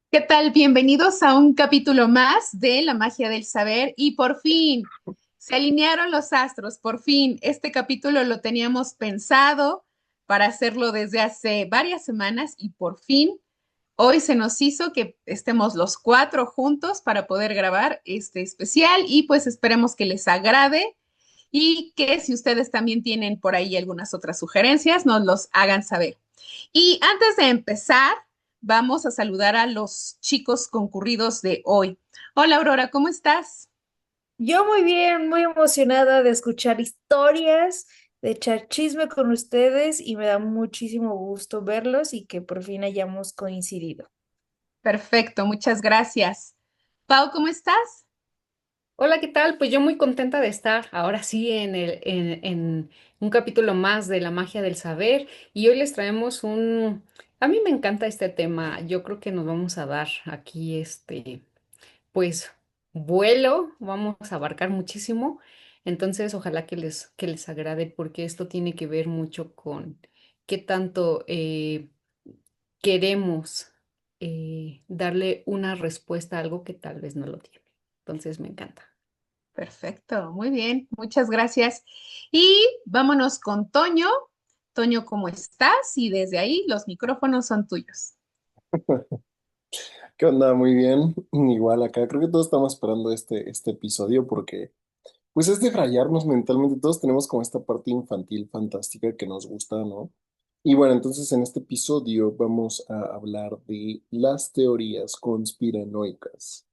¿Qué tal? Bienvenidos a un capítulo más de La magia del saber y por fin se alinearon los astros, por fin este capítulo lo teníamos pensado para hacerlo desde hace varias semanas y por fin hoy se nos hizo que estemos los cuatro juntos para poder grabar este especial y pues esperemos que les agrade y que si ustedes también tienen por ahí algunas otras sugerencias, nos los hagan saber. Y antes de empezar, vamos a saludar a los chicos concurridos de hoy. Hola Aurora, ¿cómo estás? Yo muy bien, muy emocionada de escuchar historias, de echar chisme con ustedes y me da muchísimo gusto verlos y que por fin hayamos coincidido. Perfecto, muchas gracias. Pau, ¿cómo estás? Hola, ¿qué tal? Pues yo muy contenta de estar ahora sí en un capítulo más de la magia del saber y hoy les traemos un... A mí me encanta este tema, yo creo que nos vamos a dar aquí pues vuelo, vamos a abarcar muchísimo, entonces ojalá que les agrade porque esto tiene que ver mucho con qué tanto queremos darle una respuesta a algo que tal vez no lo tiene. Entonces me encanta. Perfecto, muy bien, muchas gracias. Y vámonos con Toño. Toño, ¿cómo estás? Y desde ahí los micrófonos son tuyos. ¿Qué onda? Muy bien. Igual acá, creo que todos estamos esperando este episodio porque, pues es de rayarnos mentalmente. Todos tenemos como esta parte infantil fantástica que nos gusta, ¿no? Y bueno, entonces en este episodio vamos a hablar de las teorías conspiranoicas,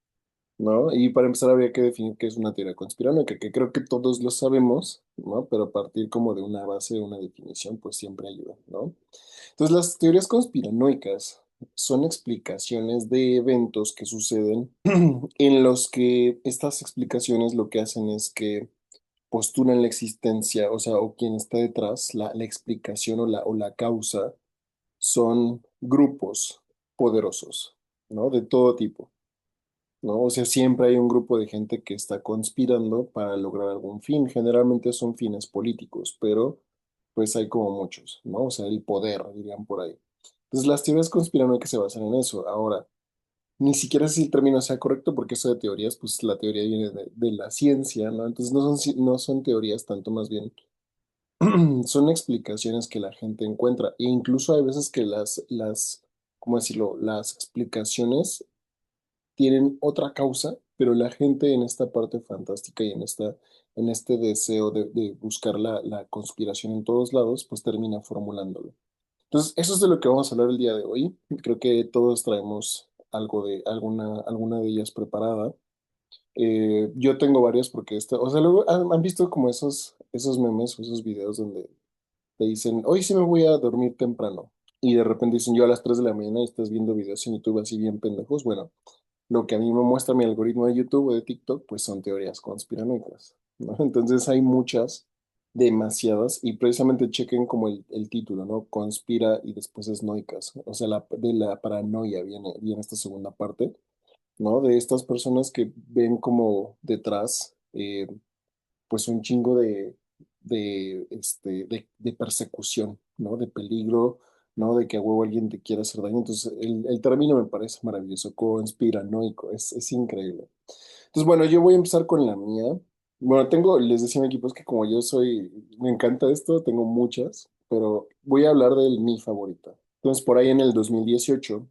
¿no? Y para empezar habría que definir qué es una teoría conspiranoica, que creo que todos lo sabemos, ¿no? Pero a partir como de una base, una definición, pues siempre ayuda, ¿no? Entonces, las teorías conspiranoicas son explicaciones de eventos que suceden en los que estas explicaciones lo que hacen es que postulan la existencia, o sea, o quien está detrás, la explicación o la causa, son grupos poderosos, ¿no? De todo tipo, ¿no? O sea, siempre hay un grupo de gente que está conspirando para lograr algún fin. Generalmente son fines políticos, pero pues hay como muchos, ¿no? O sea, el poder, dirían por ahí. Entonces, las teorías conspiranoicas se basan en eso. Ahora, ni siquiera sé si el término sea correcto porque eso de teorías, pues la teoría viene de la ciencia, ¿no? Entonces, no son teorías tanto, más bien son explicaciones que la gente encuentra. E incluso hay veces que ¿cómo decirlo? Las explicaciones tienen otra causa, pero la gente en esta parte fantástica y en este deseo de buscar la conspiración en todos lados, pues termina formulándolo. Entonces, eso es de lo que vamos a hablar el día de hoy. Creo que todos traemos algo de alguna de ellas preparada. Yo tengo varias porque o sea, luego han visto como esos memes o esos videos donde te dicen, hoy sí me voy a dormir temprano. Y de repente dicen yo a las 3 de la mañana y estás viendo videos en YouTube así bien pendejos. Bueno, lo que a mí me muestra mi algoritmo de YouTube o de TikTok, pues son teorías conspiranoicas, ¿no? Entonces hay muchas, demasiadas, y precisamente chequen como el título, ¿no? Conspira y después es noicas. O sea, de la paranoia viene esta segunda parte, ¿no? De estas personas que ven como detrás, pues un chingo de persecución, ¿no? De peligro, ¿no? De que a huevo alguien te quiera hacer daño. Entonces, el término me parece maravilloso, conspiranoico, es increíble. Entonces, bueno, yo voy a empezar con la mía. Bueno, les decía a mi equipo, es que como me encanta esto, tengo muchas, pero voy a hablar de mi favorita. Entonces, por ahí en el 2018,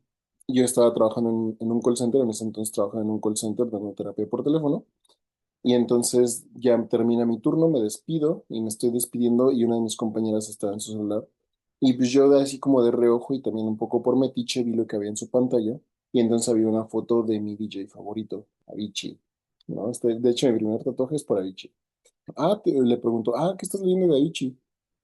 yo estaba trabajando en un call center, en ese entonces trabajaba en un call center dando terapia por teléfono. Y entonces ya termina mi turno, me despido y me estoy despidiendo y una de mis compañeras estaba en su celular. Y pues yo así como de reojo y también un poco por metiche vi lo que había en su pantalla y entonces había una foto de mi DJ favorito, Avicii, ¿no? De hecho, mi primer tatuaje es por Avicii. Le pregunto, ¿qué estás leyendo de Avicii?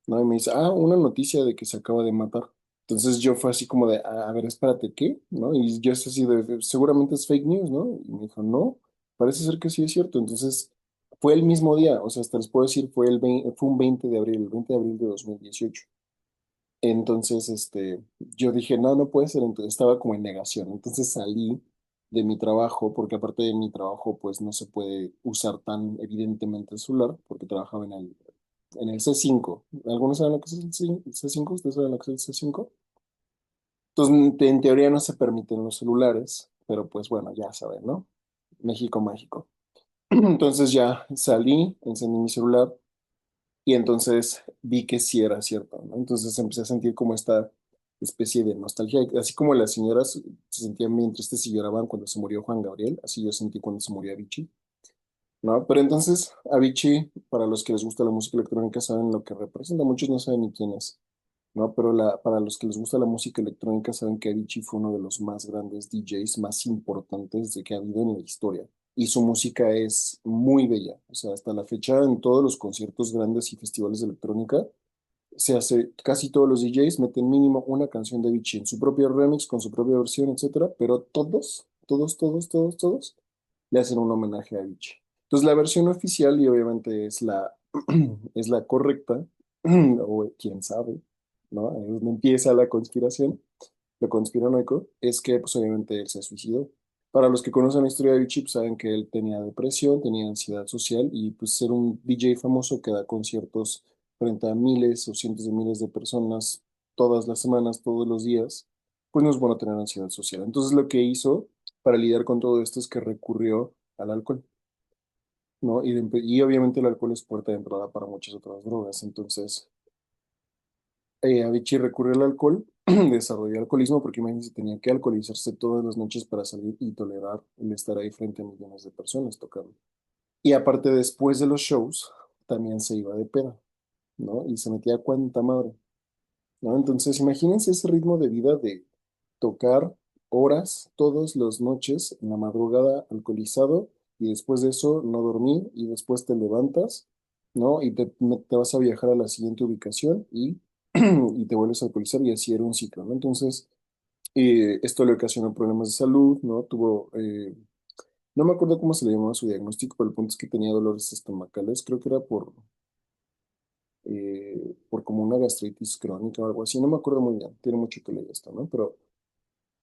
¿No? Y me dice, una noticia de que se acaba de matar. Entonces yo fue así como de, a ver, espérate, ¿qué? ¿No? Y yo es así de, seguramente es fake news, ¿no? Y me dijo, no, parece ser que sí es cierto. Entonces fue el mismo día, o sea, hasta les puedo decir, fue un 20 de abril, el 20 de abril de 2018. Entonces, yo dije, no, no puede ser, entonces estaba como en negación. Entonces salí de mi trabajo, porque aparte de mi trabajo, pues no se puede usar tan evidentemente el celular, porque trabajaba en el C5. ¿Algunos saben lo que es el C5? ¿Ustedes saben lo que es el C5? Entonces, en teoría no se permiten los celulares, pero pues bueno, ya saben, ¿no? México mágico. Entonces ya salí, encendí mi celular y entonces vi que sí era cierto, ¿no? Entonces empecé a sentir como esta especie de nostalgia, así como las señoras se sentían bien tristes y lloraban cuando se murió Juan Gabriel, así yo sentí cuando se murió Avicii, ¿no? Pero entonces Avicii, para los que les gusta la música electrónica, saben lo que representa, muchos no saben ni quién es, ¿no? Pero para los que les gusta la música electrónica, saben que Avicii fue uno de los más grandes DJs, más importantes de que ha habido en la historia. Y su música es muy bella. O sea, hasta la fecha, en todos los conciertos grandes y festivales de electrónica, se hace, casi todos los DJs meten mínimo una canción de Avicii en su propio remix, con su propia versión, etcétera, pero todos le hacen un homenaje a Avicii. Entonces, la versión oficial, y obviamente es es la correcta, o quién sabe, ¿no? Ahí es donde empieza la conspiración, lo conspiranoico, es que pues obviamente él se suicidó. Para los que conocen la historia de Avicii, pues, saben que él tenía depresión, tenía ansiedad social y pues ser un DJ famoso que da conciertos frente a miles o cientos de miles de personas todas las semanas, todos los días, pues no es bueno tener ansiedad social. Entonces lo que hizo para lidiar con todo esto es que recurrió al alcohol, ¿no? Y obviamente el alcohol es puerta de entrada para muchas otras drogas. Entonces, Avicii recurrió al alcohol, desarrolló alcoholismo porque imagínense, tenía que alcoholizarse todas las noches para salir y tolerar el estar ahí frente a millones de personas tocando. Y aparte, después de los shows, también se iba de peda, ¿no? Y se metía a cuanta madre, ¿no? Entonces, imagínense ese ritmo de vida de tocar horas todas las noches en la madrugada alcoholizado y después de eso no dormir y después te levantas, ¿no? Y te vas a viajar a la siguiente ubicación y, y te vuelves a alcoholizar y así era un ciclo, ¿no? Entonces, esto le ocasionó problemas de salud, ¿no? No me acuerdo cómo se le llamaba su diagnóstico, pero el punto es que tenía dolores estomacales, creo que era por como una gastritis crónica o algo así, no me acuerdo muy bien, tiene mucho que leer esto, ¿no? Pero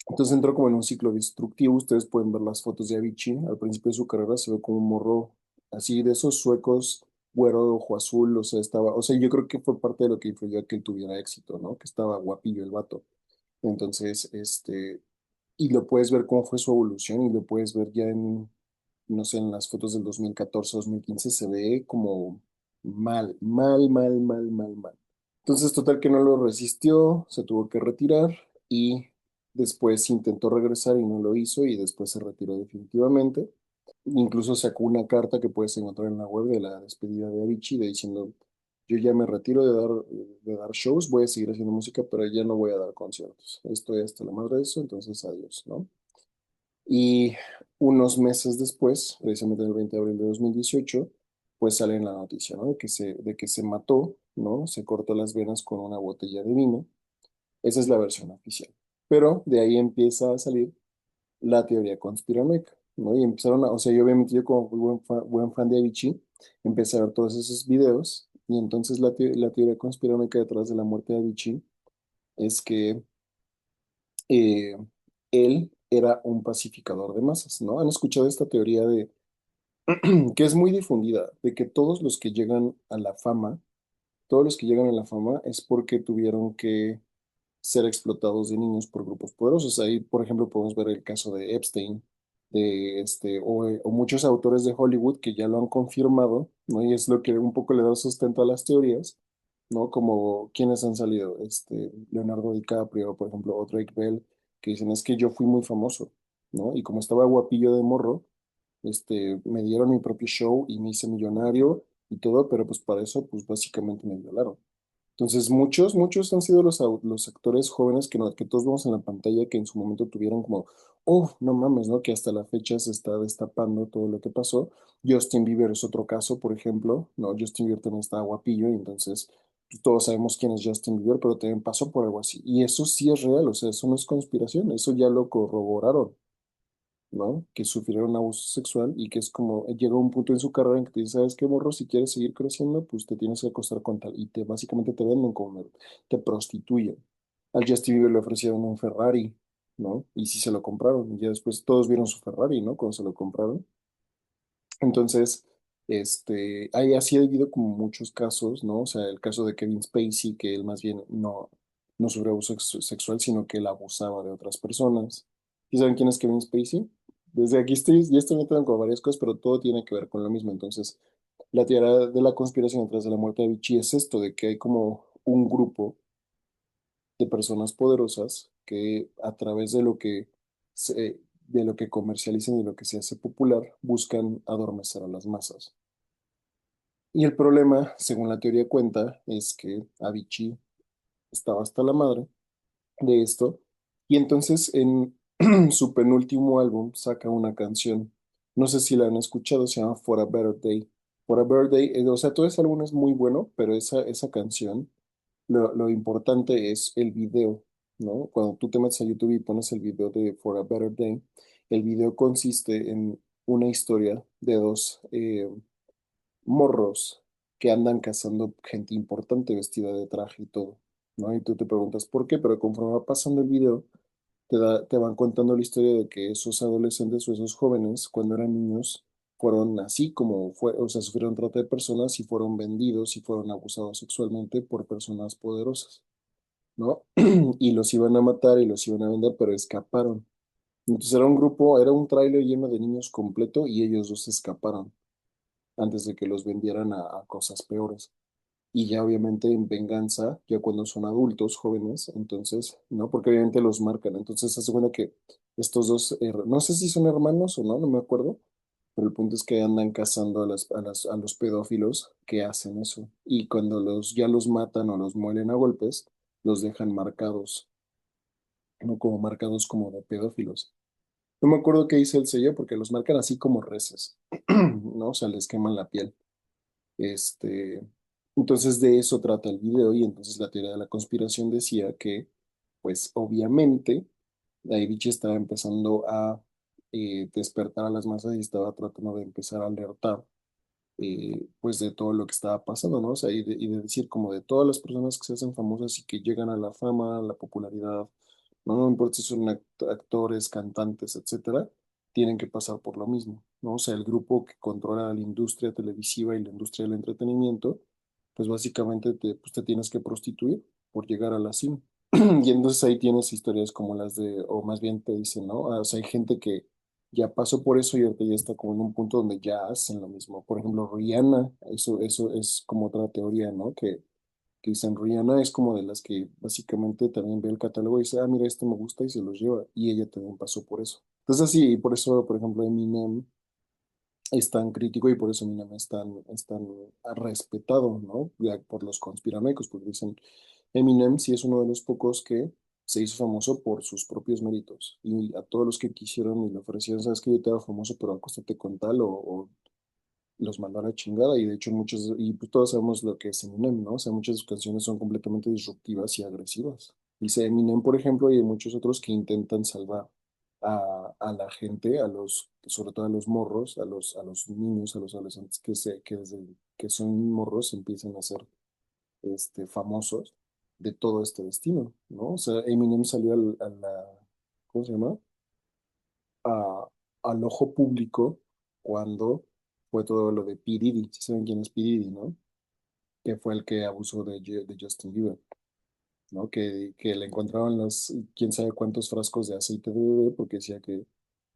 entonces entró como en un ciclo destructivo. Ustedes pueden ver las fotos de Avicii. Al principio de su carrera se ve como un morro así de esos suecos, güero de ojo azul. O sea, o sea, yo creo que fue parte de lo que influyó a que él tuviera éxito, ¿no? Que estaba guapillo el vato. Entonces, y lo puedes ver cómo fue su evolución y lo puedes ver ya no sé, en las fotos del 2014, 2015, se ve como mal. Entonces, total que no lo resistió, se tuvo que retirar y después intentó regresar y no lo hizo y después se retiró definitivamente. Incluso sacó una carta que puedes encontrar en la web de la despedida de Avicii, diciendo, yo ya me retiro de dar shows, voy a seguir haciendo música, pero ya no voy a dar conciertos. Estoy hasta la madre de eso, entonces adiós, ¿no? Y unos meses después, precisamente el 20 de abril de 2018, pues sale en la noticia, ¿no? De que se mató, ¿no? Se cortó las venas con una botella de vino. Esa es la versión oficial. Pero de ahí empieza a salir la teoría conspiranoica, ¿no? Y empezaron o sea, yo obviamente yo como buen fan de Avicii, empecé a ver todos esos videos y entonces la teoría conspiranoica detrás de la muerte de Avicii es que eh, él era un pacificador de masas, ¿no? ¿Han escuchado esta teoría de que es muy difundida, de que todos los que llegan a la fama, todos los que llegan a la fama es porque tuvieron que ser explotados de niños por grupos poderosos? Ahí, por ejemplo, podemos ver el caso de Epstein, o muchos autores de Hollywood que ya lo han confirmado, ¿no? Y es lo que un poco le da sustento a las teorías, ¿no? Como quienes han salido, Leonardo DiCaprio, por ejemplo, o Drake Bell, que dicen, es que yo fui muy famoso, ¿no? Y como estaba guapillo de morro, me dieron mi propio show y me hice millonario y todo, pero pues para eso, pues básicamente me violaron. Entonces, muchos han sido los actores jóvenes que todos vemos en la pantalla que en su momento tuvieron como, oh, no mames, ¿no? Que hasta la fecha se está destapando todo lo que pasó. Justin Bieber es otro caso, por ejemplo, ¿no? Justin Bieber también está guapillo y entonces pues, todos sabemos quién es Justin Bieber, pero también pasó por algo así. Y eso sí es real, o sea, eso no es conspiración, eso ya lo corroboraron, ¿no? Que sufrieron abuso sexual y que es como, llega un punto en su carrera en que te dice, ¿sabes qué, morro? Si quieres seguir creciendo, pues te tienes que acostar con tal. Y básicamente te venden como, te prostituyen. Al Justin Bieber le ofrecieron un Ferrari, ¿no? Y sí se lo compraron. Y ya después todos vieron su Ferrari, ¿no? Cuando se lo compraron. Entonces, ahí así ha habido como muchos casos, ¿no? O sea, el caso de Kevin Spacey, que él más bien no. no sobre abuso sexual, sino que él abusaba de otras personas. ¿Y saben quién es Kevin Spacey? Desde aquí ya estoy metiendo con varias cosas, pero todo tiene que ver con lo mismo. Entonces, la teoría de la conspiración detrás de la muerte de Vichy es esto, de que hay como un grupo de personas poderosas que a través de lo que comercializan y lo que se hace popular, buscan adormecer a las masas. Y el problema, según la teoría cuenta, es que Avicii estaba hasta la madre de esto, y entonces en su penúltimo álbum saca una canción. No sé si la han escuchado, se llama For a Better Day. For a Better Day, o sea, todo ese álbum es muy bueno, pero esa canción, lo importante es el video, ¿no? Cuando tú te metes a YouTube y pones el video de For a Better Day, el video consiste en una historia de dos morros que andan cazando gente importante vestida de traje y todo, ¿no? Y tú te preguntas por qué, pero conforme va pasando el video, te van contando la historia de que esos adolescentes o esos jóvenes, cuando eran niños, fueron así como o sea, sufrieron trata de personas y fueron vendidos y fueron abusados sexualmente por personas poderosas, ¿no? Y los iban a matar y los iban a vender, pero escaparon. Entonces era un grupo, era un tráiler lleno de niños completo y ellos dos escaparon antes de que los vendieran a cosas peores. Y ya obviamente en venganza, ya cuando son adultos, jóvenes, entonces, ¿no? Porque obviamente los marcan. Entonces se hace cuenta que estos dos, no sé si son hermanos o no, no me acuerdo, pero el punto es que andan cazando a los pedófilos que hacen eso. Y cuando ya los matan o los muelen a golpes, los dejan marcados, ¿no? Como marcados como de pedófilos. No me acuerdo qué dice el sello porque los marcan así como reces, ¿no? O sea, les queman la piel. Este, entonces de eso trata el video y entonces la teoría de la conspiración decía que, pues obviamente, Davichi estaba empezando a despertar a las masas y estaba tratando de empezar a alertar, pues de todo lo que estaba pasando, ¿no? O sea, y de decir como de todas las personas que se hacen famosas y que llegan a la fama, a la popularidad, no, no importa si son actores, cantantes, etcétera, tienen que pasar por lo mismo, ¿no? O sea, el grupo que controla la industria televisiva y la industria del entretenimiento, pues básicamente pues te tienes que prostituir por llegar a la cima. Y entonces ahí tienes historias como las de, o más bien te dicen, ¿no? O sea, hay gente que ya pasó por eso y ahorita ya está como en un punto donde ya hacen lo mismo. Por ejemplo, Rihanna, eso es como otra teoría, ¿no? Que dicen Rihanna es como de las que básicamente también ve el catálogo y dice, ah, mira, este me gusta y se los lleva. Y ella también pasó por eso. Entonces, sí, y por eso, por ejemplo, Eminem es tan crítico y por eso Eminem es tan respetado, ¿no? Ya por los conspiranoicos, porque dicen, Eminem sí es uno de los pocos que se hizo famoso por sus propios méritos. Y a todos los que quisieron y le ofrecieron, sabes que yo te hago famoso, pero acuéstate con tal o los mandó a la chingada y de hecho muchos, y pues todos sabemos lo que es Eminem, ¿no? O sea, muchas de sus canciones son completamente disruptivas y agresivas. Dice Eminem, por ejemplo, y hay muchos otros que intentan salvar a la gente, sobre todo a los morros, a los niños, a los adolescentes que desde que son morros empiezan a ser famosos de todo este destino, ¿no? O sea, Eminem salió ¿cómo se llama? a- al ojo público cuando fue todo lo de P. Diddy. ¿Sí saben quién es P. Diddy, no? Que fue el que abusó de Justin Bieber, ¿no? Que le encontraron quién sabe cuántos frascos de aceite de bebé porque decía que,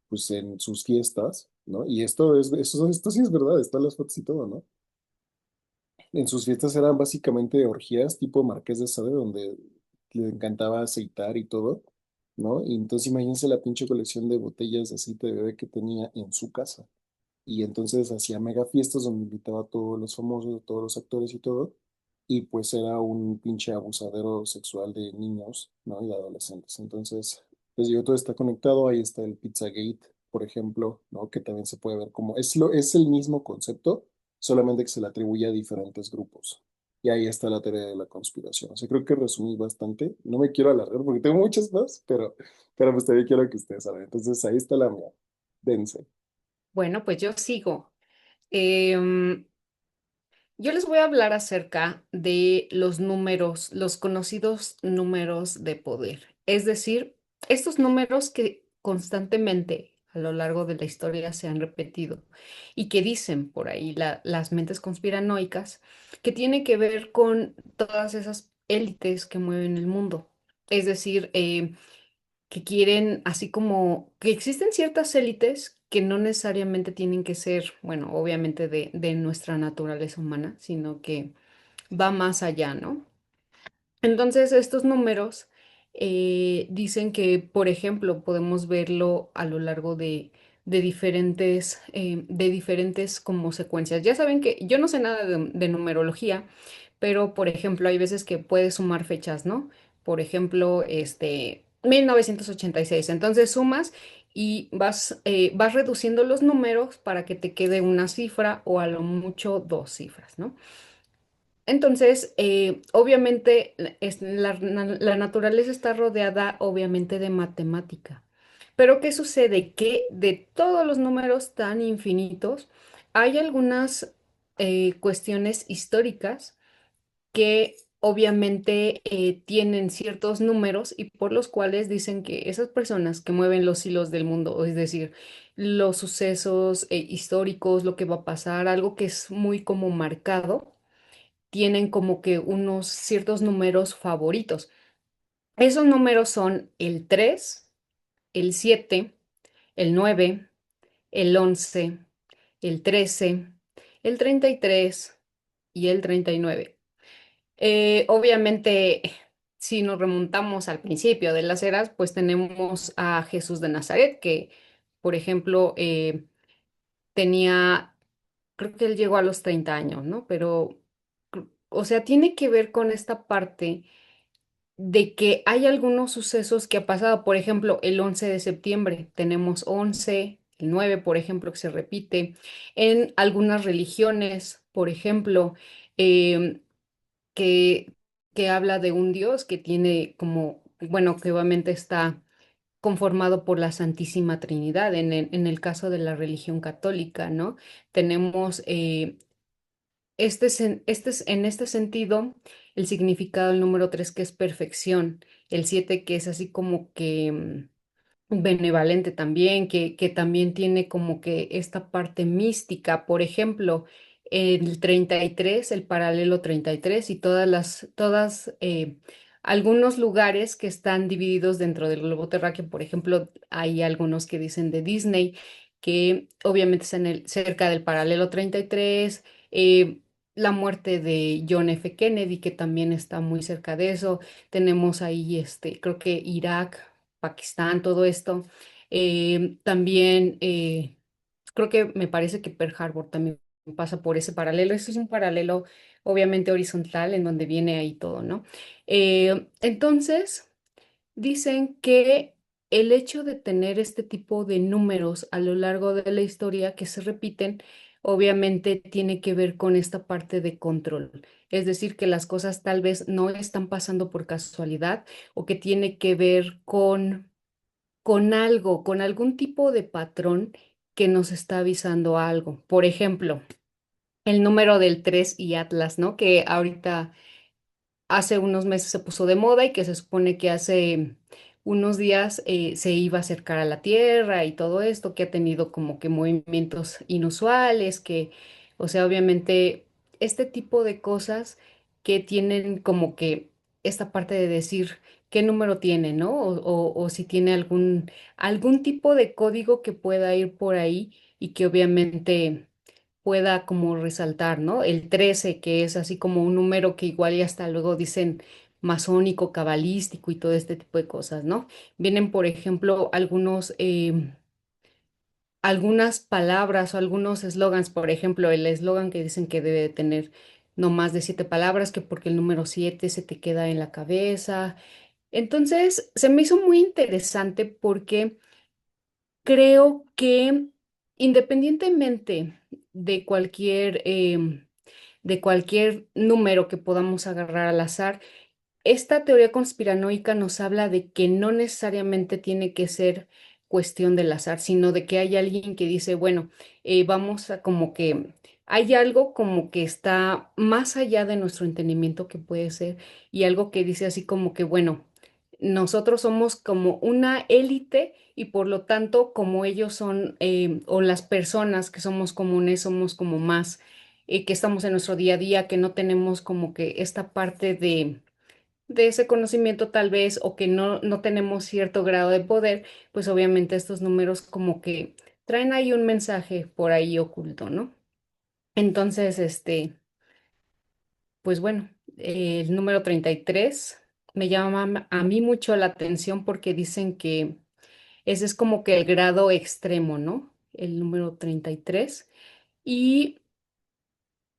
pues en sus fiestas, ¿no? Y esto sí es verdad, están las fotos y todo, ¿no? En sus fiestas eran básicamente orgías tipo Marqués de Sade, donde le encantaba aceitar y todo, ¿no? Y entonces imagínense la pinche colección de botellas de aceite de bebé que tenía en su casa. Y entonces hacía mega fiestas donde invitaba a todos los famosos, a todos los actores y todo. Y pues era un pinche abusadero sexual de niños, ¿no? Y de adolescentes. Entonces, les digo, todo está conectado. Ahí está el Pizzagate, por ejemplo, ¿no? Que también se puede ver como es el mismo concepto, solamente que se le atribuye a diferentes grupos. Y ahí está la teoría de la conspiración. O sea, creo que resumí bastante. No me quiero alargar porque tengo muchas más, pero pues también quiero que ustedes saben. Entonces, ahí está la mía. Dense. Bueno, pues yo sigo. Em, yo les voy a hablar acerca de los números, los conocidos números de poder. Es decir, estos números que constantemente a lo largo de la historia se han repetido y que dicen por ahí las mentes conspiranoicas que tiene que ver con todas esas élites que mueven el mundo. Es decir, que quieren, así como que existen ciertas élites que no necesariamente tienen que ser, bueno, obviamente de nuestra naturaleza humana, sino que va más allá, ¿no? Entonces, estos números dicen que, por ejemplo, podemos verlo a lo largo de diferentes como secuencias. Ya saben que yo no sé nada de numerología, pero, por ejemplo, hay veces que puedes sumar fechas, ¿no? Por ejemplo, 1986. Entonces, sumas y vas reduciendo los números para que te quede una cifra o a lo mucho dos cifras, ¿no? Entonces, obviamente, la naturaleza está rodeada, obviamente, de matemática. Pero, ¿qué sucede? Que de todos los números tan infinitos, hay algunas cuestiones históricas que obviamente tienen ciertos números y por los cuales dicen que esas personas que mueven los hilos del mundo, es decir, los sucesos históricos, lo que va a pasar, algo que es muy como marcado tienen como que unos ciertos números favoritos. Esos números son el 3, el 7, el 9, el 11, el 13, el 33 y el 39. Obviamente, si nos remontamos al principio de las eras, pues tenemos a Jesús de Nazaret, que, por ejemplo, tenía, creo que él llegó a los 30 años, ¿no? Pero, o sea, tiene que ver con esta parte de que hay algunos sucesos que ha pasado, por ejemplo, el 11 de septiembre, tenemos 11, el 9, por ejemplo, que se repite, en algunas religiones, por ejemplo, em, que, que habla de un Dios que tiene como, bueno, que obviamente está conformado por la Santísima Trinidad, en el caso de la religión católica, ¿no? Tenemos en este sentido, el significado del número 3 que es perfección, el 7 que es así como que benevolente también, que también tiene como que esta parte mística, por ejemplo, el 33 el paralelo 33 y algunos lugares que están divididos dentro del globo terráqueo, por ejemplo, hay algunos que dicen de Disney, que obviamente están cerca del paralelo 33, la muerte de John F. Kennedy, que también está muy cerca de eso. Tenemos ahí, creo que Irak, Pakistán, todo esto. También creo que me parece que Pearl Harbor también pasa por ese paralelo. Eso es un paralelo obviamente horizontal en donde viene ahí todo, ¿no? Entonces, dicen que el hecho de tener este tipo de números a lo largo de la historia que se repiten, obviamente tiene que ver con esta parte de control. Es decir, que las cosas tal vez no están pasando por casualidad o que tiene que ver con algo, con algún tipo de patrón que nos está avisando algo. Por ejemplo, el número del 3 y Atlas, ¿no? Que ahorita hace unos meses se puso de moda y que se supone que hace unos días se iba a acercar a la Tierra y todo esto, que ha tenido como que movimientos inusuales, que, o sea, obviamente este tipo de cosas que tienen como que esta parte de decir qué número tiene, ¿no? O si tiene algún tipo de código que pueda ir por ahí y que obviamente pueda como resaltar, ¿no? El 13 que es así como un número que igual y hasta luego dicen masónico, cabalístico y todo este tipo de cosas, ¿no? Vienen, por ejemplo, algunas palabras o algunos eslogans, por ejemplo, el eslogan que dicen que debe de tener no más de 7 palabras, que porque el número 7 se te queda en la cabeza. Entonces, se me hizo muy interesante porque creo que independientemente de de cualquier número que podamos agarrar al azar, esta teoría conspiranoica nos habla de que no necesariamente tiene que ser cuestión del azar, sino de que hay alguien que dice, bueno, vamos a como que hay algo como que está más allá de nuestro entendimiento que puede ser y algo que dice así como que, bueno, nosotros somos como una élite y por lo tanto como ellos son o las personas que somos comunes somos como más que estamos en nuestro día a día, que no tenemos como que esta parte de ese conocimiento tal vez o que no tenemos cierto grado de poder, pues obviamente estos números como que traen ahí un mensaje por ahí oculto, ¿no? Entonces, pues bueno, el número 33 me llama a mí mucho la atención porque dicen que ese es como que el grado extremo, ¿no? El número 33. Y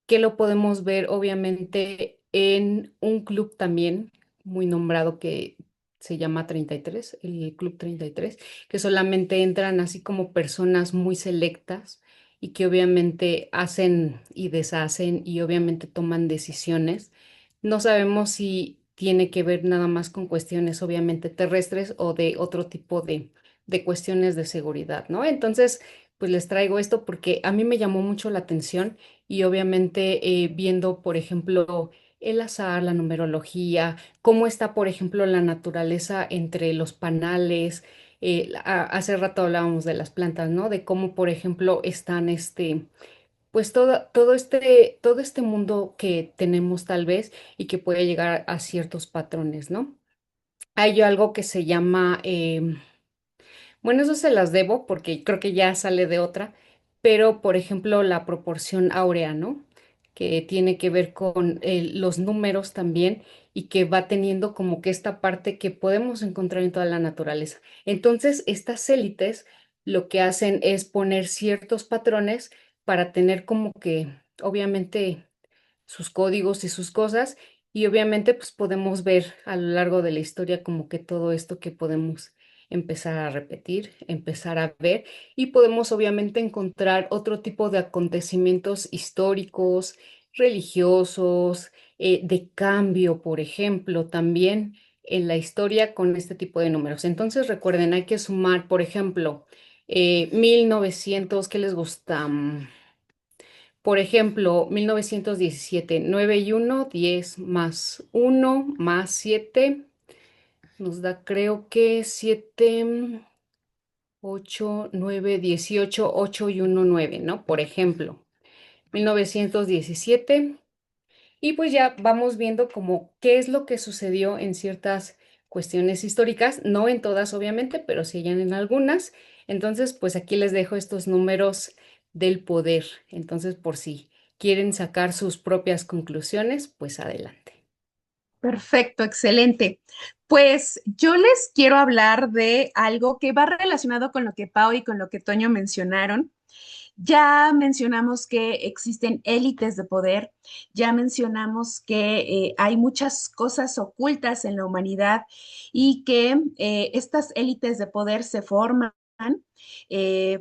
que lo podemos ver obviamente en un club también muy nombrado que se llama 33, el Club 33, que solamente entran así como personas muy selectas y que obviamente hacen y deshacen y obviamente toman decisiones. No sabemos si tiene que ver nada más con cuestiones obviamente terrestres o de otro tipo de cuestiones de seguridad, ¿no? Entonces, pues les traigo esto porque a mí me llamó mucho la atención y obviamente viendo, por ejemplo, el azar, la numerología, cómo está, por ejemplo, la naturaleza entre los panales. Hace rato hablábamos de las plantas, ¿no? De cómo, por ejemplo, están pues todo este mundo que tenemos tal vez y que puede llegar a ciertos patrones, ¿no? Hay algo que se llama bueno, eso se las debo porque creo que ya sale de otra, pero por ejemplo la proporción áurea, ¿no? Que tiene que ver con los números también y que va teniendo como que esta parte que podemos encontrar en toda la naturaleza. Entonces, estas élites lo que hacen es poner ciertos patrones para tener como que, obviamente, sus códigos y sus cosas. Y obviamente pues podemos ver a lo largo de la historia como que todo esto que podemos empezar a repetir, empezar a ver y podemos obviamente encontrar otro tipo de acontecimientos históricos, religiosos, de cambio, por ejemplo, también en la historia con este tipo de números. Entonces recuerden, hay que sumar, por ejemplo, 1900, ¿qué les gusta? Por ejemplo, 1917, 9 y 1, 10 más 1 más 7, nos da creo que 7, 8, 9, 18, 8 y 1, 9, ¿no? Por ejemplo, 1917. Y pues ya vamos viendo como qué es lo que sucedió en ciertas cuestiones históricas, no en todas obviamente, pero sí en algunas. Entonces, pues aquí les dejo estos números del poder. Entonces, por si quieren sacar sus propias conclusiones, pues adelante. Perfecto, excelente. Pues yo les quiero hablar de algo que va relacionado con lo que Pau y con lo que Toño mencionaron. Ya mencionamos que existen élites de poder, ya mencionamos que hay muchas cosas ocultas en la humanidad y que estas élites de poder se forman.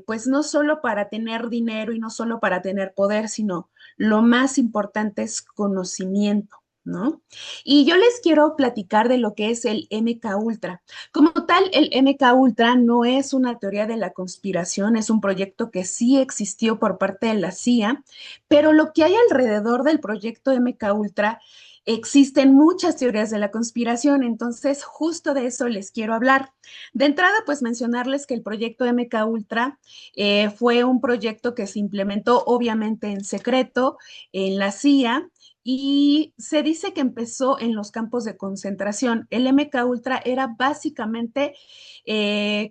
Pues no solo para tener dinero y no solo para tener poder, sino lo más importante es conocimiento, ¿no? Y yo les quiero platicar de lo que es el MK Ultra. Como tal, el MK Ultra no es una teoría de la conspiración, es un proyecto que sí existió por parte de la CIA, pero lo que hay alrededor del proyecto MK Ultra, existen muchas teorías de la conspiración, entonces justo de eso les quiero hablar. De entrada, pues mencionarles que el proyecto MK Ultra fue un proyecto que se implementó obviamente en secreto en la CIA y se dice que empezó en los campos de concentración. El MK Ultra era básicamente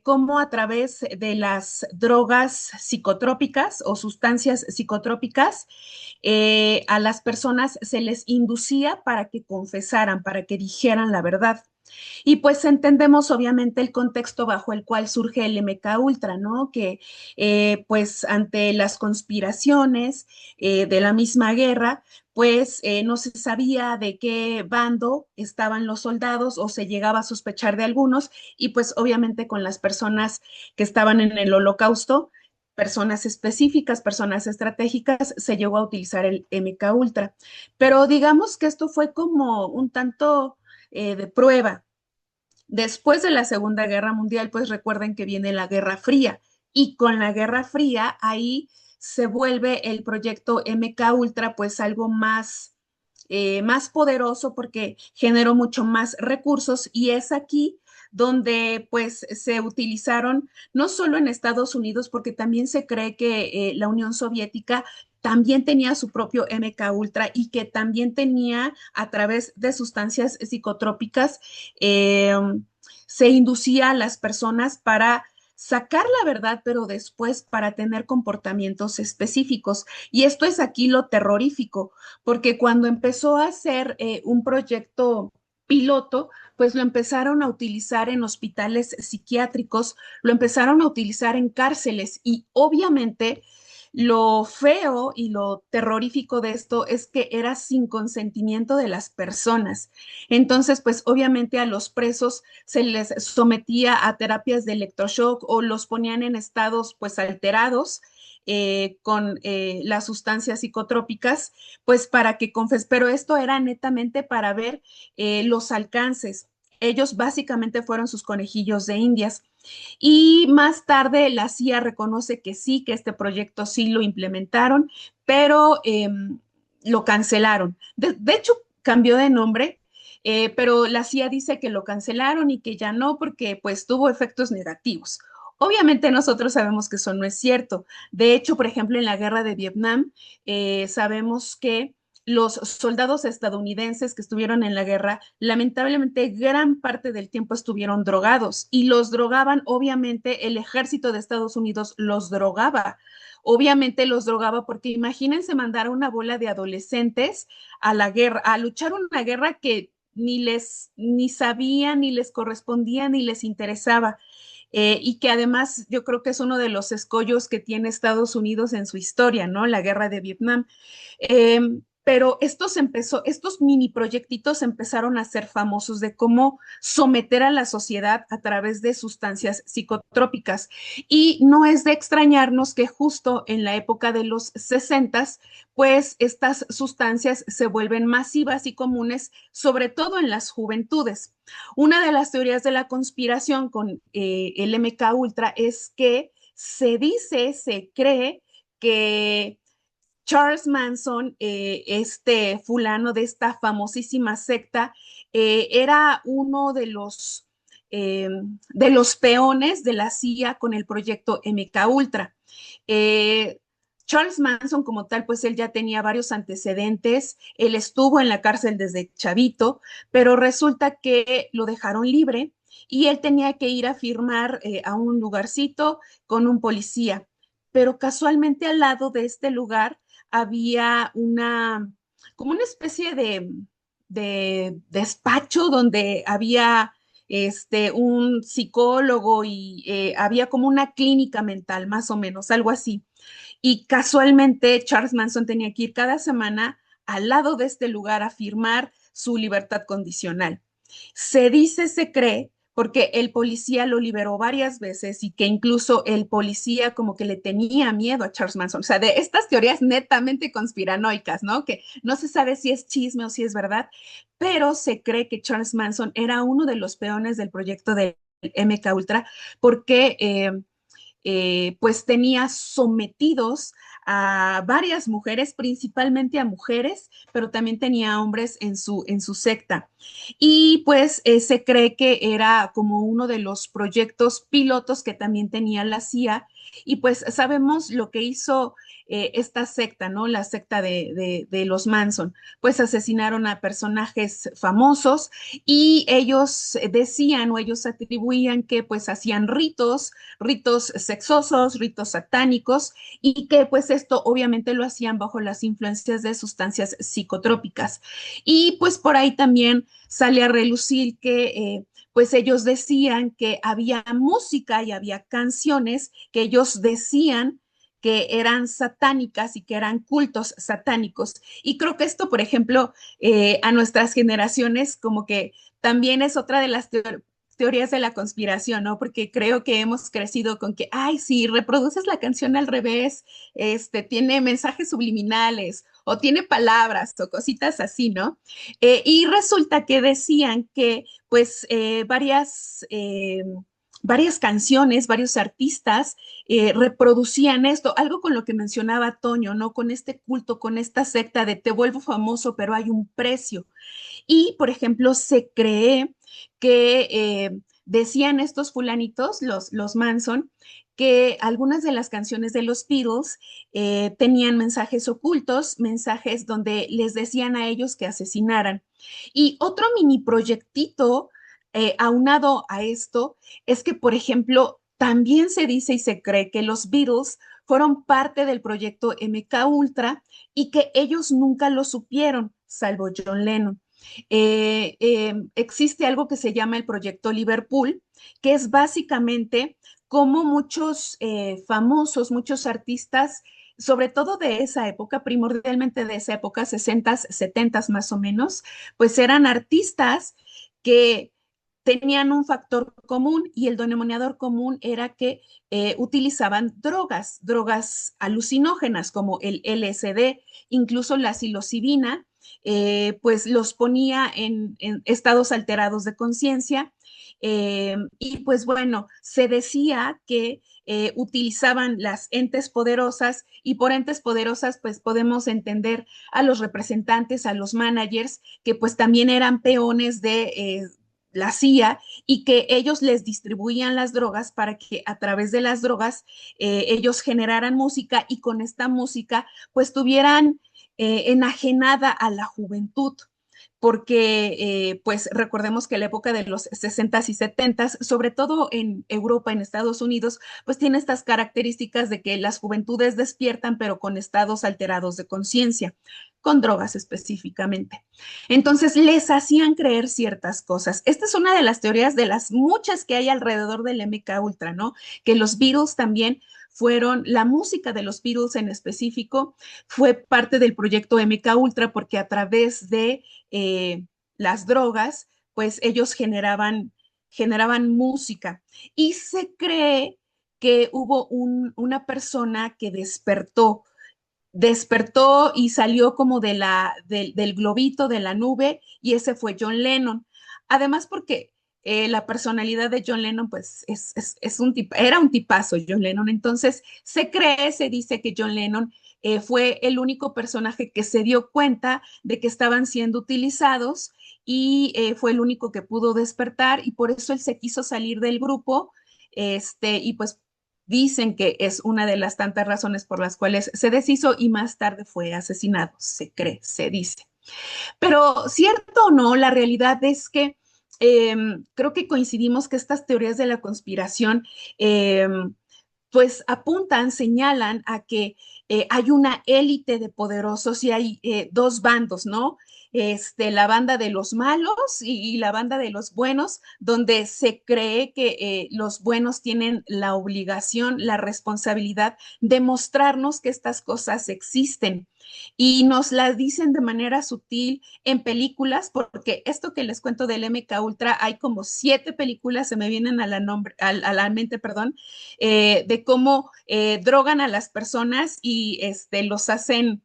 cómo a través de las drogas psicotrópicas o sustancias psicotrópicas a las personas se les inducía para que confesaran, para que dijeran la verdad. Y pues entendemos obviamente el contexto bajo el cual surge el MK Ultra, ¿no? Que pues ante las conspiraciones de la misma guerra, pues no se sabía de qué bando estaban los soldados o se llegaba a sospechar de algunos y pues obviamente con las personas que estaban en el holocausto, personas específicas, personas estratégicas, se llegó a utilizar el MK Ultra. Pero digamos que esto fue como un tanto de prueba. Después de la Segunda Guerra Mundial, pues recuerden que viene la Guerra Fría y con la Guerra Fría ahí se vuelve el proyecto MK Ultra pues algo más poderoso porque generó mucho más recursos y es aquí donde pues se utilizaron no solo en Estados Unidos, porque también se cree que la Unión Soviética también tenía su propio MK Ultra y que también tenía a través de sustancias psicotrópicas, eh, se inducía a las personas para sacar la verdad, pero después para tener comportamientos específicos. Y esto es aquí lo terrorífico, porque cuando empezó a hacer un proyecto piloto, pues lo empezaron a utilizar en hospitales psiquiátricos, lo empezaron a utilizar en cárceles y obviamente lo feo y lo terrorífico de esto es que era sin consentimiento de las personas. Entonces, pues obviamente a los presos se les sometía a terapias de electroshock o los ponían en estados pues alterados con las sustancias psicotrópicas, pues para que pero esto era netamente para ver los alcances. Ellos básicamente fueron sus conejillos de indias. Y más tarde la CIA reconoce que sí, que este proyecto sí lo implementaron, pero lo cancelaron. De hecho, cambió de nombre, pero la CIA dice que lo cancelaron y que ya no, porque pues tuvo efectos negativos. Obviamente nosotros sabemos que eso no es cierto. De hecho, por ejemplo, en la guerra de Vietnam, sabemos que los soldados estadounidenses que estuvieron en la guerra, lamentablemente gran parte del tiempo estuvieron drogados y los drogaban, obviamente el ejército de Estados Unidos los drogaba. Obviamente los drogaba porque imagínense mandar a una bola de adolescentes a la guerra, a luchar una guerra que ni sabían, ni les correspondía, ni les interesaba. Y que además yo creo que es uno de los escollos que tiene Estados Unidos en su historia, ¿no? La guerra de Vietnam. Pero estos mini proyectitos empezaron a ser famosos de cómo someter a la sociedad a través de sustancias psicotrópicas. Y no es de extrañarnos que justo en la época de los 60, pues estas sustancias se vuelven masivas y comunes, sobre todo en las juventudes. Una de las teorías de la conspiración con el MK Ultra es que se cree que Charles Manson, este fulano de esta famosísima secta, era uno de los peones de la CIA con el proyecto MK Ultra. Eh, Charles Manson como tal, pues él ya tenía varios antecedentes, él estuvo en la cárcel desde chavito, pero resulta que lo dejaron libre y él tenía que ir a firmar a un lugarcito con un policía, pero casualmente al lado de este lugar había como una especie de despacho donde había un psicólogo y había como una clínica mental, más o menos, algo así. Y casualmente Charles Manson tenía que ir cada semana al lado de este lugar a firmar su libertad condicional. Se dice, se cree, porque el policía lo liberó varias veces y que incluso el policía como que le tenía miedo a Charles Manson. O sea, de estas teorías netamente conspiranoicas, ¿no? Que no se sabe si es chisme o si es verdad, pero se cree que Charles Manson era uno de los peones del proyecto del MK Ultra porque pues tenía sometidos a varias mujeres, principalmente a mujeres, pero también tenía hombres en su secta. Y pues se cree que era como uno de los proyectos pilotos que también tenía la CIA. Y pues sabemos lo que hizo esta secta, ¿no? La secta de los Manson. Pues asesinaron a personajes famosos y ellos decían o ellos atribuían que pues hacían ritos sexosos, ritos satánicos, y que pues esto obviamente lo hacían bajo las influencias de sustancias psicotrópicas. Y pues por ahí también sale a relucir que pues ellos decían que había música y había canciones que ellos decían que eran satánicas y que eran cultos satánicos. Y creo que esto, por ejemplo, a nuestras generaciones como que también es otra de las teorías de la conspiración, ¿no? Porque creo que hemos crecido con que, ay, si reproduces la canción al revés, tiene mensajes subliminales o tiene palabras o cositas así, ¿no? Y resulta que decían que, pues, varias canciones, varios artistas reproducían esto, algo con lo que mencionaba Toño, ¿no? Con este culto, con esta secta de te vuelvo famoso, pero hay un precio. Y, por ejemplo, se cree que decían estos fulanitos, los Manson, que algunas de las canciones de los Beatles tenían mensajes ocultos, mensajes donde les decían a ellos que asesinaran. Y otro mini proyectito aunado a esto es que, por ejemplo, también se dice y se cree que los Beatles fueron parte del proyecto MK Ultra y que ellos nunca lo supieron, salvo John Lennon. Existe algo que se llama el proyecto Liverpool, que es básicamente como muchos famosos, muchos artistas, sobre todo de esa época, primordialmente de esa época, 60s, 70s más o menos, pues eran artistas que tenían un factor común y el denominador común era que utilizaban drogas alucinógenas como el LSD, incluso la psilocibina, pues los ponía en estados alterados de conciencia. Y pues bueno, se decía que utilizaban las entes poderosas y por entes poderosas pues podemos entender a los representantes, a los managers, que pues también eran peones de la CIA y que ellos les distribuían las drogas para que a través de las drogas ellos generaran música y con esta música pues tuvieran enajenada a la juventud porque pues recordemos que la época de los 60s y 70s, sobre todo en Europa, en Estados Unidos, pues tiene estas características de que las juventudes despiertan, pero con estados alterados de conciencia, con drogas específicamente. Entonces les hacían creer ciertas cosas. Esta es una de las teorías de las muchas que hay alrededor del MK Ultra, ¿no? Que los Beatles también fueron, la música de los Beatles en específico fue parte del proyecto MK Ultra porque a través de las drogas, pues ellos generaban música. Y se cree que hubo una persona que despertó y salió como del globito, de la nube, y ese fue John Lennon. Además, porque la personalidad de John Lennon, pues era un tipazo John Lennon. Entonces, se dice que John Lennon fue el único personaje que se dio cuenta de que estaban siendo utilizados y fue el único que pudo despertar y por eso él se quiso salir del grupo, y pues dicen que es una de las tantas razones por las cuales se deshizo y más tarde fue asesinado, se cree, se dice. Pero cierto o no, la realidad es que creo que coincidimos que estas teorías de la conspiración pues apuntan, señalan a que hay una élite de poderosos y hay dos bandos, ¿no? La banda de los malos y la banda de los buenos, donde se cree que los buenos tienen la obligación, la responsabilidad de mostrarnos que estas cosas existen y nos las dicen de manera sutil en películas, porque esto que les cuento del MK Ultra, hay como 7 películas, se me vienen a la mente, perdón, de cómo drogan a las personas y los hacen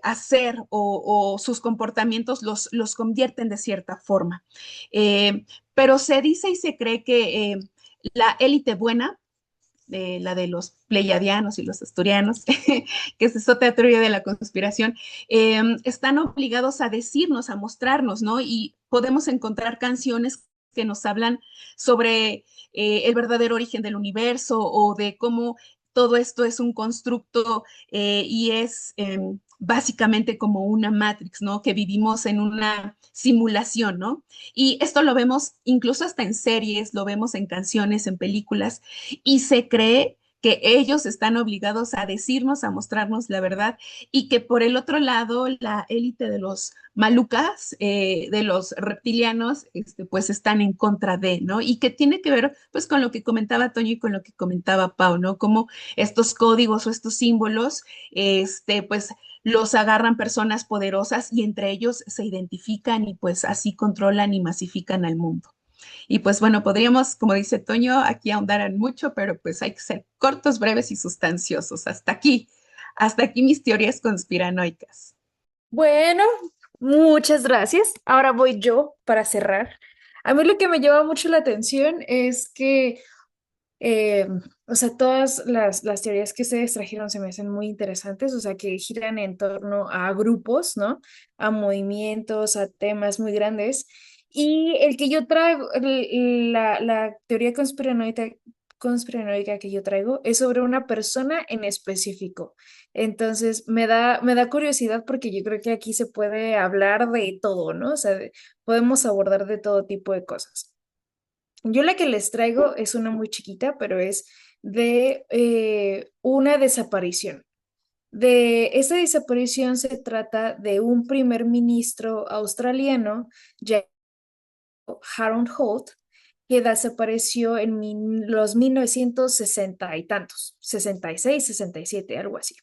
hacer o sus comportamientos los convierten de cierta forma. Pero se dice y se cree que la élite buena, la de los pleiadianos y los asturianos, que es otra teoría de la conspiración, están obligados a decirnos, a mostrarnos, ¿no? Y podemos encontrar canciones que nos hablan sobre el verdadero origen del universo o de cómo todo esto es un constructo y es básicamente como una Matrix, ¿no? Que vivimos en una simulación, ¿no? Y esto lo vemos incluso hasta en series, lo vemos en canciones, en películas, y se cree que ellos están obligados a decirnos, a mostrarnos la verdad, y que por el otro lado, la élite de los malucas, de los reptilianos, pues están en contra de, ¿no? Y que tiene que ver, pues, con lo que comentaba Toño y con lo que comentaba Pau, ¿no? Como estos códigos o estos símbolos, pues, los agarran personas poderosas y entre ellos se identifican y pues así controlan y masifican al mundo. Y pues bueno, podríamos, como dice Toño, aquí ahondar en mucho, pero pues hay que ser cortos, breves y sustanciosos. Hasta aquí mis teorías conspiranoicas. Bueno, muchas gracias. Ahora voy yo para cerrar. A mí lo que me llama mucho la atención es que, eh, o sea, todas las teorías que ustedes trajeron se me hacen muy interesantes, o sea, que giran en torno a grupos, ¿no? A movimientos, a temas muy grandes. Y el que yo traigo, la teoría conspiranoica que yo traigo es sobre una persona en específico. Entonces, me da curiosidad porque yo creo que aquí se puede hablar de todo, ¿no? O sea, podemos abordar de todo tipo de cosas. Yo la que les traigo es una muy chiquita, pero es de una desaparición. De esa desaparición se trata de un primer ministro australiano, Harold Holt, que desapareció en los 1960 y tantos, 66, 67, algo así.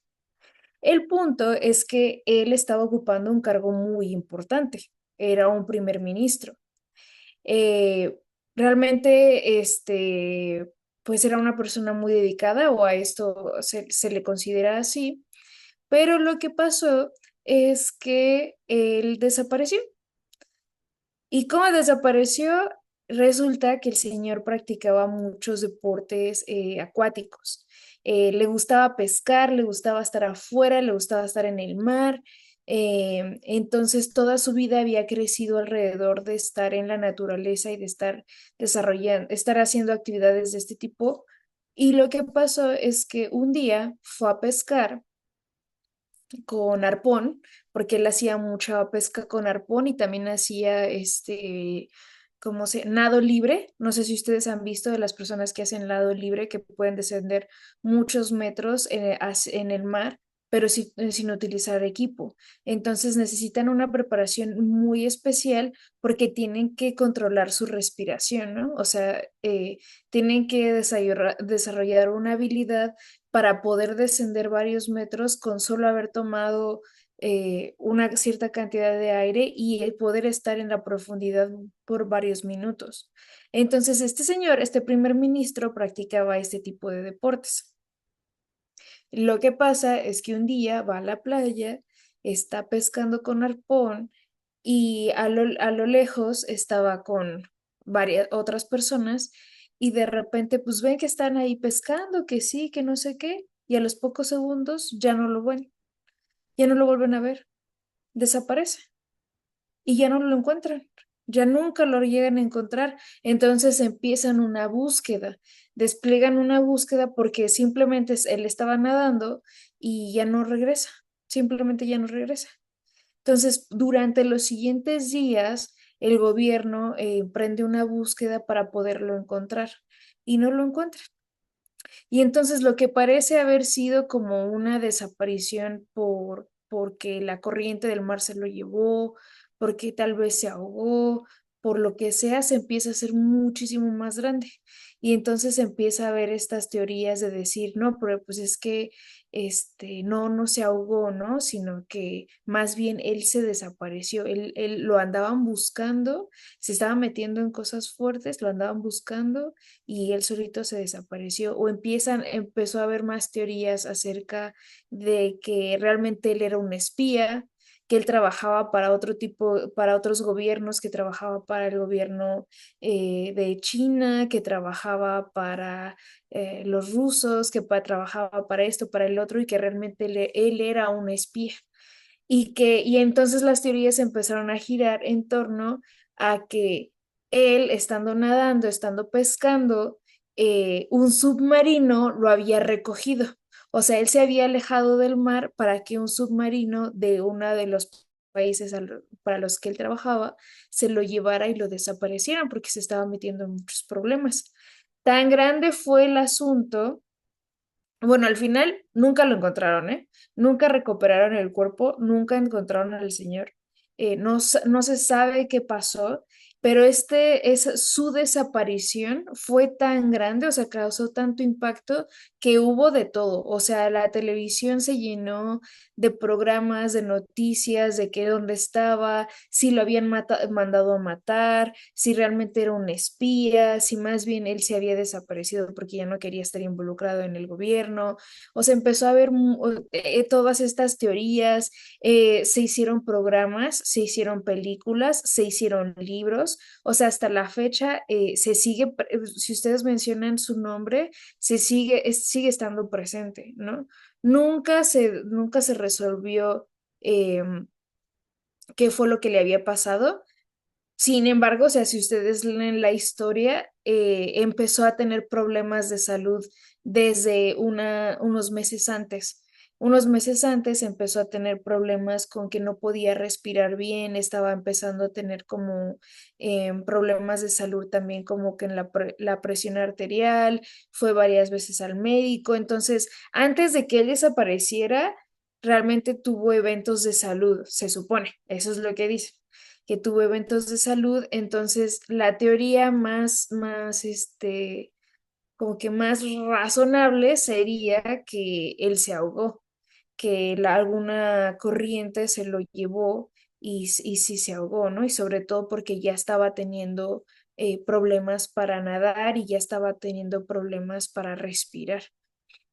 El punto es que él estaba ocupando un cargo muy importante, era un primer ministro. Eh, Realmente, pues era una persona muy dedicada o a esto se le considera así, pero lo que pasó es que él desapareció. ¿Y cómo desapareció? Resulta que el señor practicaba muchos deportes acuáticos. Le gustaba pescar, le gustaba estar afuera, le gustaba estar en el mar. Entonces, toda su vida había crecido alrededor de estar en la naturaleza y de estar desarrollando, estar haciendo actividades de este tipo. Y lo que pasó es que un día fue a pescar con arpón, porque él hacía mucha pesca con arpón y también hacía ¿cómo se? Nado libre. No sé si ustedes han visto de las personas que hacen nado libre que pueden descender muchos metros en el mar, pero sin utilizar equipo. Entonces necesitan una preparación muy especial porque tienen que controlar su respiración, ¿no? O sea, tienen que desarrollar una habilidad para poder descender varios metros con solo haber tomado una cierta cantidad de aire y el poder estar en la profundidad por varios minutos. Entonces, este señor, este primer ministro, practicaba este tipo de deportes. Lo que pasa es que un día va a la playa, está pescando con arpón y a lo lejos estaba con varias otras personas y de repente pues ven que están ahí pescando, que sí, que no sé qué, y a los pocos segundos ya no lo ven, ya no lo vuelven a ver, desaparece y ya no lo encuentran, ya nunca lo llegan a encontrar. Entonces empiezan una búsqueda, despliegan una búsqueda porque simplemente él estaba nadando y ya no regresa, simplemente ya no regresa. Entonces, durante los siguientes días, el gobierno emprende una búsqueda para poderlo encontrar y no lo encuentra. Y entonces lo que parece haber sido como una desaparición porque la corriente del mar se lo llevó, porque tal vez se ahogó, por lo que sea, se empieza a hacer muchísimo más grande. Y entonces empieza a haber estas teorías de decir, no, pero pues es que no se ahogó, ¿no? Sino que más bien él se desapareció, él lo andaban buscando, se estaba metiendo en cosas fuertes, lo andaban buscando y él solito se desapareció o empezó a haber más teorías acerca de que realmente él era un espía, que él trabajaba para otro tipo, para otros gobiernos, que trabajaba para el gobierno de China, que trabajaba para los rusos, que trabajaba para esto, para el otro y que realmente él era un espía. Y entonces las teorías empezaron a girar en torno a que él, estando nadando, estando pescando, un submarino lo había recogido. O sea, él se había alejado del mar para que un submarino de uno de los países para los que él trabajaba se lo llevara y lo desaparecieran porque se estaba metiendo en muchos problemas. Tan grande fue el asunto, bueno, al final nunca lo encontraron, ¿eh? Nunca recuperaron el cuerpo, nunca encontraron al señor. No se sabe qué pasó, pero su desaparición fue tan grande, o sea, causó tanto impacto que hubo de todo. O sea, la televisión se llenó de programas, de noticias, de que dónde estaba, si lo habían mandado a matar, si realmente era un espía, si más bien él se había desaparecido porque ya no quería estar involucrado en el gobierno. O sea, empezó a haber todas estas teorías, se hicieron programas, se hicieron películas, se hicieron libros. O sea, hasta la fecha si ustedes mencionan su nombre, sigue estando presente, ¿no? Nunca se resolvió qué fue lo que le había pasado, Sin embargo, o sea, si ustedes leen la historia, empezó a tener problemas de salud desde unos meses antes. Unos meses antes empezó a tener problemas con que no podía respirar bien, estaba empezando a tener como problemas de salud también, como que en la presión arterial, fue varias veces al médico. Entonces, antes de que él desapareciera, realmente tuvo eventos de salud, se supone, eso es lo que dice que tuvo eventos de salud. Entonces la teoría como que más razonable sería que él se ahogó, que alguna corriente se lo llevó y sí se ahogó, ¿no? Y sobre todo porque ya estaba teniendo problemas para nadar y ya estaba teniendo problemas para respirar.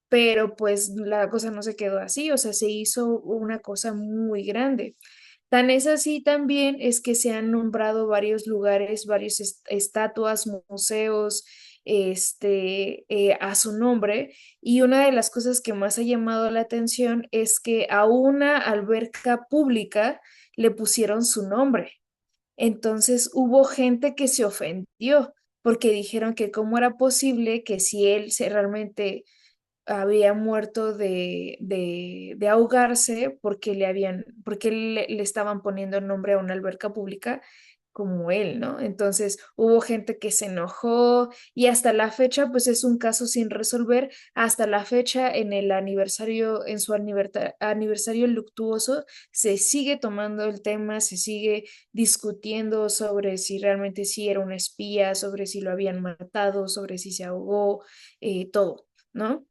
Pero pues la cosa no se quedó así, o sea, se hizo una cosa muy grande. Tan es así también es que se han nombrado varios lugares, varias estatuas, museos, a su nombre. Y una de las cosas que más ha llamado la atención es que a una alberca pública le pusieron su nombre. Entonces hubo gente que se ofendió porque dijeron que cómo era posible que si él se realmente había muerto de ahogarse porque porque le estaban poniendo el nombre a una alberca pública como él, ¿no? Entonces hubo gente que se enojó y hasta la fecha, pues es un caso sin resolver. Hasta la fecha, en el aniversario, en su aniversario luctuoso, se sigue tomando el tema, se sigue discutiendo sobre si realmente sí era un espía, sobre si lo habían matado, sobre si se ahogó, todo, ¿no?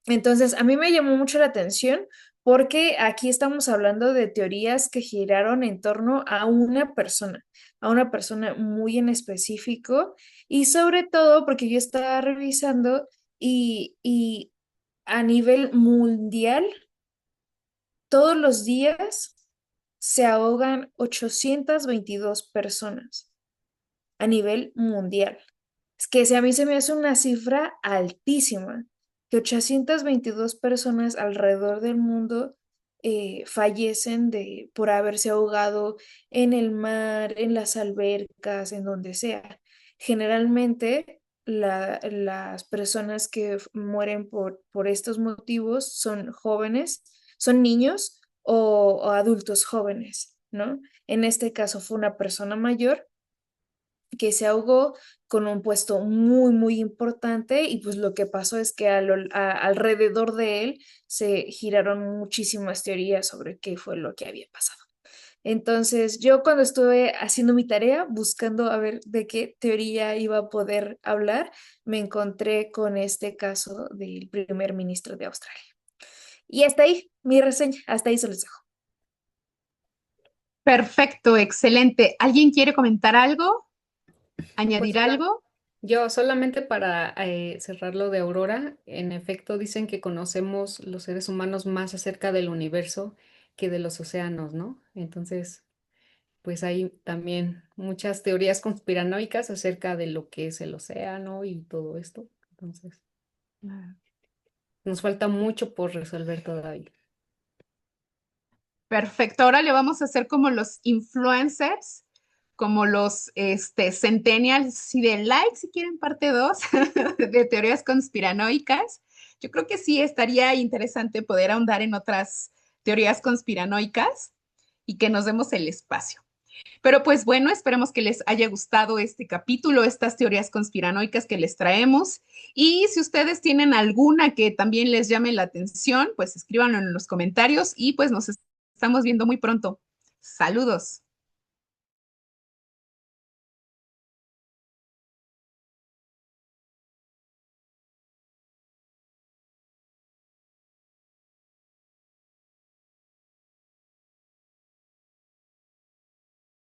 Entonces, a mí me llamó mucho la atención porque aquí estamos hablando de teorías que giraron en torno a una persona muy en específico y sobre todo porque yo estaba revisando y a nivel mundial, todos los días se ahogan 822 personas a nivel mundial. Es que a mí se me hace una cifra altísima, que 822 personas alrededor del mundo fallecen por haberse ahogado en el mar, en las albercas, en donde sea. Generalmente las personas que mueren por estos motivos son jóvenes, son niños o adultos jóvenes, ¿no? En este caso fue una persona mayor que se ahogó con un puesto muy, muy importante y pues lo que pasó es que alrededor de él se giraron muchísimas teorías sobre qué fue lo que había pasado. Entonces, yo cuando estuve haciendo mi tarea, buscando a ver de qué teoría iba a poder hablar, me encontré con este caso del primer ministro de Australia. Y hasta ahí, mi reseña, hasta ahí se los dejo. Perfecto, excelente. ¿Alguien quiere comentar algo? Pues ¿Añadir algo? yo solamente para cerrar lo de Aurora, en efecto dicen que conocemos los seres humanos más acerca del universo que de los océanos, ¿no? Entonces, pues hay también muchas teorías conspiranoicas acerca de lo que es el océano y todo esto. Entonces, nos falta mucho por resolver todavía. Perfecto. Ahora le vamos a hacer como los influencers, como los centennials y de like, si quieren parte 2 de teorías conspiranoicas. Yo creo que sí estaría interesante poder ahondar en otras teorías conspiranoicas y que nos demos el espacio. Pero pues bueno, esperemos que les haya gustado este capítulo, estas teorías conspiranoicas que les traemos. Y si ustedes tienen alguna que también les llame la atención, pues escríbanlo en los comentarios y pues nos estamos viendo muy pronto. Saludos.